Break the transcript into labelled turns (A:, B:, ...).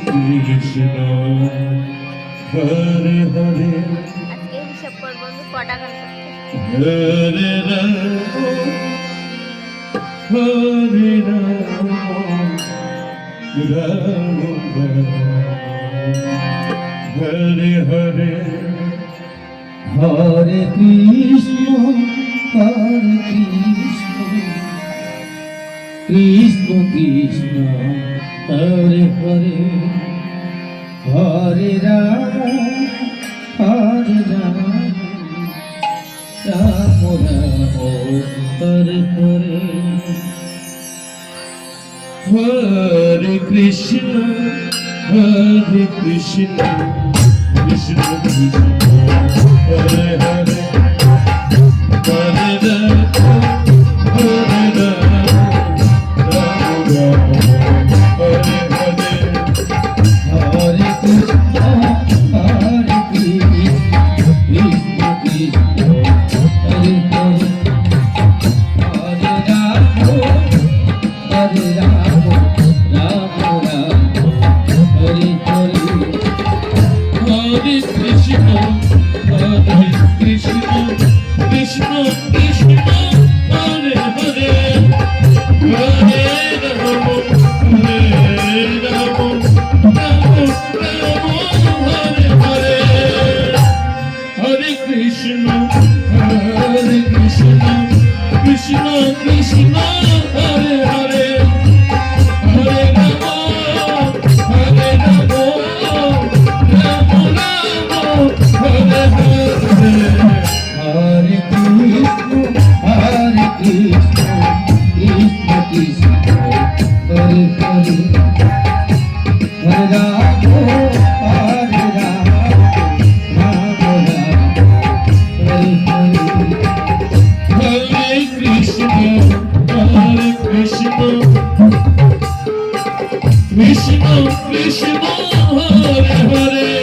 A: কৃষ্ণ হরে হরে
B: আজকে হিসাব কর বন্ধু কটা গান করতে
A: হরে রাম হরে রাম রাম রাম হরে হরে
C: হরে কৃষ্ণ কৃষ্ণ কৃষ্ণ হরে হরে হরে রাম রাম রাম হরে হরে
A: হরে কৃষ্ণ কৃষ্ণ কৃষ্ণ হরে হরে হরে রাম হরে রাম রাম রাম হরে হরে
C: হরে কৃষ্ণ কৃষ্ণ কৃষ্ণ হরে হরে হরে রাম রাম রাম হরে হরে
A: হরে কৃষ্ণ কৃষ্ণ কৃষ্ণ কৃষ্ণ হরে হরে হরে রাম হরে রাম রাম রাম হরে হরে হরে কৃষ্ণ কৃষ্ণ কৃষ্ণ হরে হরে হরে রাম হরে রাম রাম রাম হরে হরে
C: হরে কৃষ্ণ কৃষ্ণ কৃষ্ণ হরে হরে হরে রাম রাম হরে হরে
A: হরে কৃষ্ণ কৃষ্ণ কৃষ্ণ কৃষ্ণ হরে হরে